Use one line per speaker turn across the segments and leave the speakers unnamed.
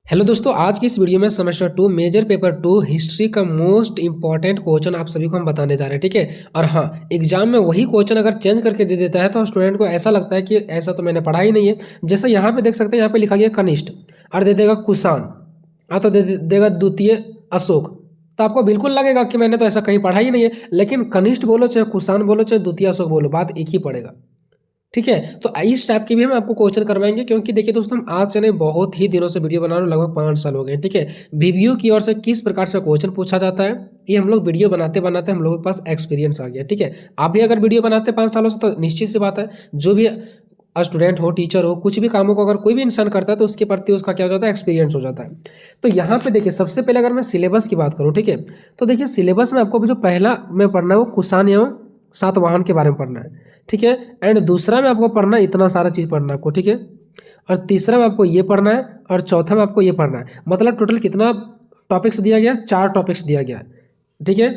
Hello दोस्तों, आज की इस वीडियो में सेमेस्टर 2 मेजर पेपर 2 हिस्ट्री का मोस्ट इंपॉर्टेंट क्वेश्चन आप सभी को हम बताने जा रहे हैं। ठीक है। और हाँ, एग्जाम में वही क्वेश्चन अगर चेंज करके दे देता है तो स्टूडेंट को ऐसा लगता है कि ऐसा तो मैंने पढ़ा ही नहीं है। जैसे यहाँ पे देख सकते हैं, यहाँ पे लिखा गया कनिष्ठ और दे देगा कुषाण और तो देगा द्वितीय अशोक। तो आपको बिल्कुल लगेगा कि मैंने तो ऐसा कहीं पढ़ा ही नहीं है, लेकिन कनिष्ठ बोलो चाहे कुषाण बोलो चाहे द्वितीय अशोक बोलो, बात एक ही पड़ेगा। ठीक है। तो इस टाइप के भी हम आपको क्वेश्चन करवाएंगे, क्योंकि देखिए दोस्तों, हम आज से नहीं बहुत ही दिनों से वीडियो बना रहे हैं, लगभग 5 साल हो गए। ठीक है। वीवीओ की ओर से किस प्रकार से क्वेश्चन पूछा जाता है, ये हम लोग वीडियो बनाते बनाते हम लोगों के पास एक्सपीरियंस आ गया। ठीक है। आप भी अगर वीडियो बनाते 5 सालों से तो निश्चित सी बात है, जो भी स्टूडेंट हो, टीचर हो, कुछ भी कामों को अगर कोई भी इंसान करता है तो उसके प्रति उसका क्या हो जाता है, एक्सपीरियंस हो जाता है। तो यहाँ पे देखिए, सबसे पहले अगर मैं सिलेबस की बात करूँ, ठीक है, तो देखिए सिलेबस में आपको जो पहला में पढ़ना है वो कुषाण एवं सातवाहन के बारे में पढ़ना है। ठीक है। एंड दूसरा में आपको पढ़ना है, इतना सारा चीज़ पढ़ना है आपको। ठीक है। और तीसरा में आपको ये पढ़ना है और चौथा में आपको ये पढ़ना है। मतलब टोटल कितना टॉपिक्स दिया गया, 4 टॉपिक्स दिया गया है। ठीक है।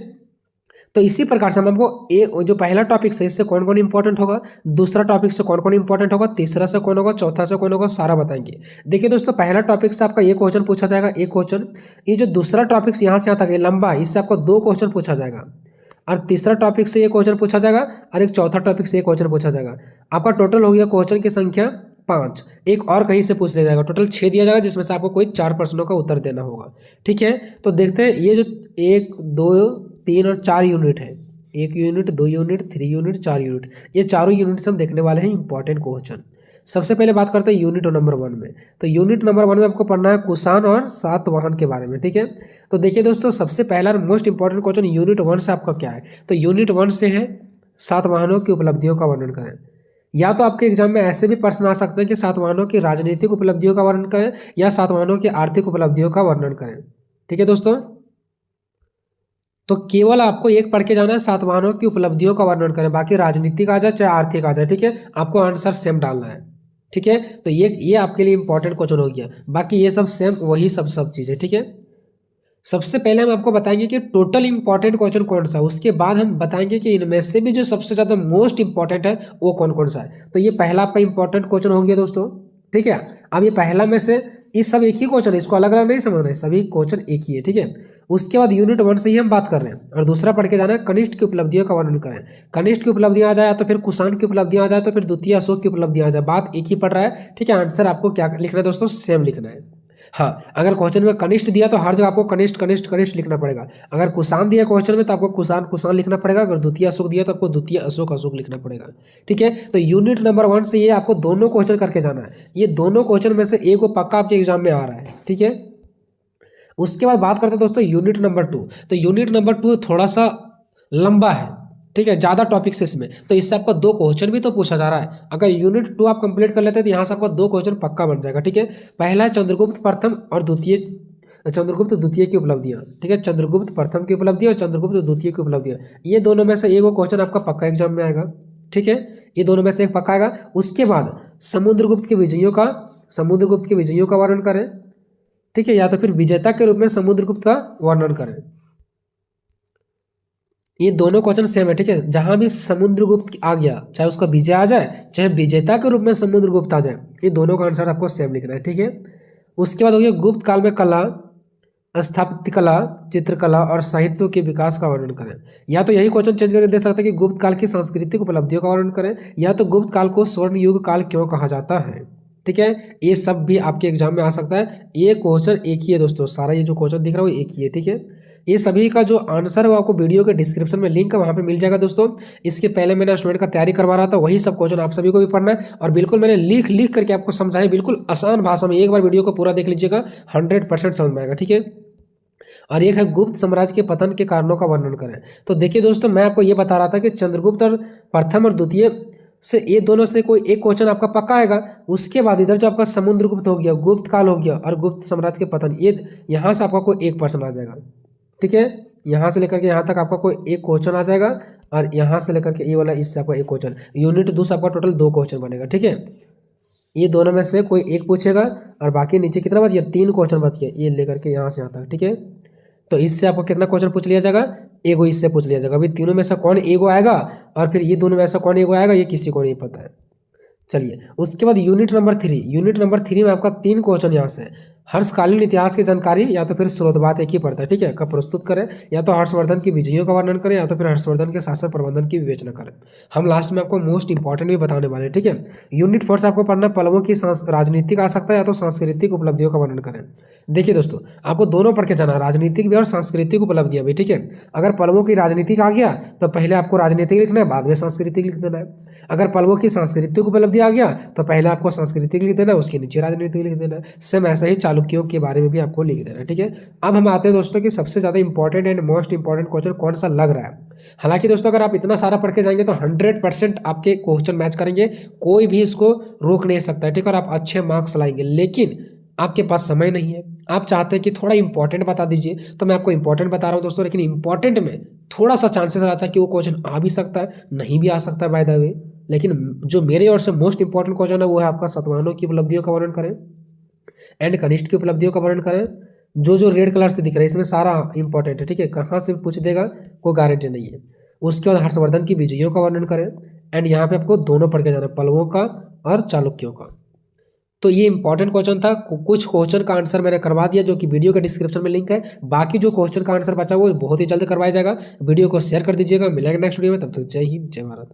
तो इसी प्रकार से हम आपको जो पहला टॉपिक है इससे कौन कौन इंपॉर्टेंट होगा, दूसरा टॉपिक से कौन कौन इंपॉर्टेंट होगा, तीसरा से कौन होगा, चौथा से कौन होगा, सारा बताएंगे। देखिए दोस्तों, पहला टॉपिक से आपका ये क्वेश्चन पूछा जाएगा, एक क्वेश्चन। ये जो दूसरा टॉपिक यहाँ से यहाँ तक लंबा, इससे आपको 2 क्वेश्चन पूछा जाएगा। और तीसरा टॉपिक से ये क्वेश्चन पूछा जाएगा और एक चौथा टॉपिक से ये क्वेश्चन पूछा जाएगा। आपका टोटल हो गया क्वेश्चन की संख्या 5। एक और कहीं से पूछ लिया जाएगा, टोटल 6 दिया जाएगा, जिसमें से आपको कोई 4 प्रश्नों का उत्तर देना होगा। ठीक है। तो देखते हैं, ये जो 1 2 3 और 4 यूनिट है, 1 यूनिट, 2 यूनिट, 3 यूनिट, 4 यूनिट, ये चारों यूनिट हम देखने वाले हैं इंपॉर्टेंट क्वेश्चन। सबसे पहले बात करते हैं यूनिट नंबर 1 में। तो यूनिट नंबर 1 में आपको पढ़ना है कुषाण और सातवाहन के बारे में। ठीक है। तो देखिए दोस्तों, सबसे पहला मोस्ट इंपॉर्टेंट क्वेश्चन यूनिट 1 से आपका क्या है, तो यूनिट 1 से है सातवाहनों की उपलब्धियों का वर्णन करें। या तो आपके एग्जाम में ऐसे भी प्रश्न आ सकते हैं कि सातवाहनों की राजनीतिक उपलब्धियों का वर्णन करें या सातवाहनों की आर्थिक उपलब्धियों का वर्णन करें। ठीक है दोस्तों। तो केवल आपको एक पढ़ के जाना है, सातवाहनों की उपलब्धियों का वर्णन करें, बाकी राजनीतिक आ जाए चाहे आर्थिक आ जाए। ठीक है। आपको आंसर सेम डालना है। ठीक है। तो ये आपके लिए इंपॉर्टेंट क्वेश्चन हो गया। बाकी ये सब सेम वही सब चीज़ है। ठीक है। सबसे पहले हम आपको बताएंगे कि टोटल इंपॉर्टेंट क्वेश्चन कौन सा है, उसके बाद हम बताएंगे कि इनमें से भी जो सबसे ज़्यादा मोस्ट इंपॉर्टेंट है वो कौन कौन सा है। तो ये पहला आपका इंपॉर्टेंट क्वेश्चन हो गया दोस्तों। ठीक है। अब ये पहला में से ये सब एक ही क्वेश्चन है, इसको अलग अलग नहीं समझना है, सभी क्वेश्चन एक ही है। ठीक है। उसके बाद यूनिट 1 से ही हम बात कर रहे हैं और दूसरा पढ़ के जाना है कनिष्ठ की उपलब्धियों का वर्णन करें। कनिष्ठ की उपलब्धियां आ जाए तो फिर कुषाण की उपलब्धियां आ जाए तो फिर द्वितीय अशोक की उपलब्धियां आ जाए, बात एक ही पड़ रहा है। ठीक है। आंसर आपको क्या लिखना है दोस्तों, सेम लिखना है। हाँ, अगर क्वेश्चन में कनिष्ठ दिया तो हर जगह आपको कनिष्ठ कनिष्ठ कनिष्ठ लिखना पड़ेगा। अगर कुषाण दिया क्वेश्चन में तो आपको कुषाण कुषाण लिखना पड़ेगा। अगर द्वितीय अशोक दिया तो आपको द्वितीय अशोक अशोक लिखना पड़ेगा। ठीक है। तो यूनिट नंबर 1 से ये आपको दोनों क्वेश्चन करके जाना है। ये दोनों क्वेश्चन में से एक को पक्का आपके एग्जाम में आ रहा है। ठीक है। उसके बाद बात करते हैं दोस्तों यूनिट नंबर 2। तो यूनिट नंबर 2 थोड़ा सा लंबा है। ठीक है। ज़्यादा टॉपिक्स इसमें, तो इससे आपका 2 क्वेश्चन भी तो पूछा जा रहा है। अगर यूनिट 2 आप कंप्लीट कर लेते हैं तो यहाँ से आपका 2 क्वेश्चन पक्का बन जाएगा। ठीक है। पहला है चंद्रगुप्त प्रथम और चंद्रगुप्त द्वितीय की उपलब्धियाँ। ठीक है। चंद्रगुप्त प्रथम की उपलब्धियाँ और चंद्रगुप्त द्वितीय की उपलब्धियाँ, ये दोनों में से एक क्वेश्चन आपका पक्का एग्जाम में आएगा। ठीक है। ये दोनों में से एक पक्का आएगा। उसके बाद समुद्रगुप्त के विजयों का वर्णन करें। ठीक है। या तो फिर विजेता के रूप में समुद्रगुप्त का वर्णन करें। ये दोनों क्वेश्चन सेम है। ठीक है। जहां भी समुद्रगुप्त आ गया, चाहे उसका विजय आ जाए चाहे विजेता के रूप में समुद्रगुप्त आ जाए, ये दोनों का आंसर आपको सेम लिखना है। ठीक है। उसके बाद हो गया गुप्त काल में कला, स्थापत्य कला, चित्रकला और साहित्य के विकास का वर्णन करें। या तो यही क्वेश्चन चेंज करके दे सकते हैं कि गुप्त काल की सांस्कृतिक उपलब्धियों का वर्णन करें, या तो गुप्त काल को स्वर्ण युग काल क्यों कहा जाता है। ठीक है। ये सब भी आपके एग्जाम में आ सकता है। ये क्वेश्चन एक ही है दोस्तों, सारा ये जो क्वेश्चन दिख रहा है वो एक ही है। ठीक है। ये सभी का जो आंसर है वो आपको वीडियो के डिस्क्रिप्शन में लिंक है, वहाँ पे मिल जाएगा दोस्तों। इसके पहले मैंने स्टूडेंट का तैयारी करवा रहा था, वही सब क्वेश्चन आप सभी को भी पढ़ना है और बिल्कुल मैंने लिख लिख करके आपको समझाया, बिल्कुल आसान भाषा में। एक बार वीडियो को पूरा देख लीजिएगा, 100% समझ में आएगा। ठीक है। और एक है गुप्त साम्राज्य के पतन के कारणों का वर्णन करें। तो देखिए दोस्तों, मैं आपको ये बता रहा था कि चंद्रगुप्त और प्रथम और द्वितीय से ये दोनों से कोई एक क्वेश्चन आपका पक्का आएगा। उसके बाद इधर जो आपका समुद्रगुप्त हो गया, गुप्त काल हो गया और गुप्त साम्राज्य के पतन, ये यहाँ से आपका कोई एक प्रश्न आ जाएगा। ठीक है। यहाँ से लेकर के यहाँ तक आपका कोई एक क्वेश्चन आ जाएगा और यहाँ से लेकर के ये वाला इससे आपका एक क्वेश्चन। यूनिट 2 से आपका टोटल 2 क्वेश्चन बनेगा। ठीक है। ये दोनों में से कोई एक पूछेगा और बाकी नीचे कितना बच गया, 3 क्वेश्चन बच गया, ये लेकर के यहाँ से यहाँ तक। ठीक है। तो इससे आपको कितना क्वेश्चन पूछ लिया जाएगा, एगो इससे पूछ लिया जाएगा। अभी तीनों में से कौन एगो आएगा और फिर ये दोनों में से कौन एगो आएगा, ये किसी को नहीं पता है। चलिए, उसके बाद यूनिट नंबर 3 में आपका 3 क्वेश्चन यहाँ से। हर्षकालीन इतिहास की जानकारी या तो फिर स्रोतवाद एक ही पड़ता है, ठीक है, का प्रस्तुत करें, या तो हर्षवर्धन की विजयों का वर्णन करें, या तो फिर हर्षवर्धन के शासन प्रबंधन की विवेचना करें। हम लास्ट में आपको मोस्ट इंपॉर्टेंट भी बताने वाले हैं, ठीक है। यूनिट 4 से आपको पढ़ना पल्लवों की राजनीतिक आ सकता है या तो सांस्कृतिक उपलब्धियों का वर्णन करें। देखिए दोस्तों, आपको दोनों पढ़ के जाना, राजनीतिक भी और सांस्कृतिक उपलब्धियां भी, ठीक है। अगर पल्लवों की राजनीतिक आ गया तो पहले आपको राजनीतिक लिखना है, बाद में सांस्कृतिक लिख देना है। अगर पल्लवों की सांस्कृतिक उपलब्धि आ गया तो पहले आपको सांस्कृतिक लिख देना है, उसके नीचे राजनीतिक लिख देना है। सेम ऐसा ही चालुक्यों के बारे में भी आपको लिख देना है, ठीक है। अब हम आते हैं दोस्तों कि सबसे ज्यादा important and most important question कौन सा लग रहा है। हालांकि दोस्तों अगर आप इतना सारा पढ़ के जाएंगे तो 100% आपके क्वेश्चन मैच करेंगे, कोई भी इसको रोक नहीं सकता है, ठीक है, और आप अच्छे मार्क्स लाएंगे। लेकिन आपके पास समय नहीं है, आप चाहते हैं कि थोड़ा इंपॉर्टेंट बता दीजिए, तो मैं आपको इंपॉर्टेंट बता रहा हूं दोस्तों। लेकिन इंपॉर्टेंट में थोड़ा सा चांसेस रहता है कि वो क्वेश्चन आ भी सकता है, नहीं भी आ सकता है बाय द वे। लेकिन जो मेरे ओर से मोस्ट इंपॉर्टेंट क्वेश्चन है वो है आपका सतवाहनों की उपलब्धियों का वर्णन करें एंड कनिष्ठ की उपलब्धियों का वर्णन करें। जो जो रेड कलर से दिख रहा है इसमें सारा इंपॉर्टेंट है, ठीक है, कहाँ से पूछ देगा कोई गारंटी नहीं है। उसके बाद हर्षवर्धन की विजयों का वर्णन करें, एंड यहाँ पे आपको दोनों पढ़ के जाना, पल्लवों का और चालुक्यों का। तो ये इंपॉर्टेंट क्वेश्चन था। कुछ क्वेश्चन का आंसर मैंने करवा दिया जो कि वीडियो के डिस्क्रिप्शन में लिंक है। बाकी जो क्वेश्चन का आंसर बचा वो बहुत ही जल्द करवाया जाएगा। वीडियो को शेयर कर दीजिएगा। मिलेंगे नेक्स्ट वीडियो में, तब तक जय हिंद जय भारत।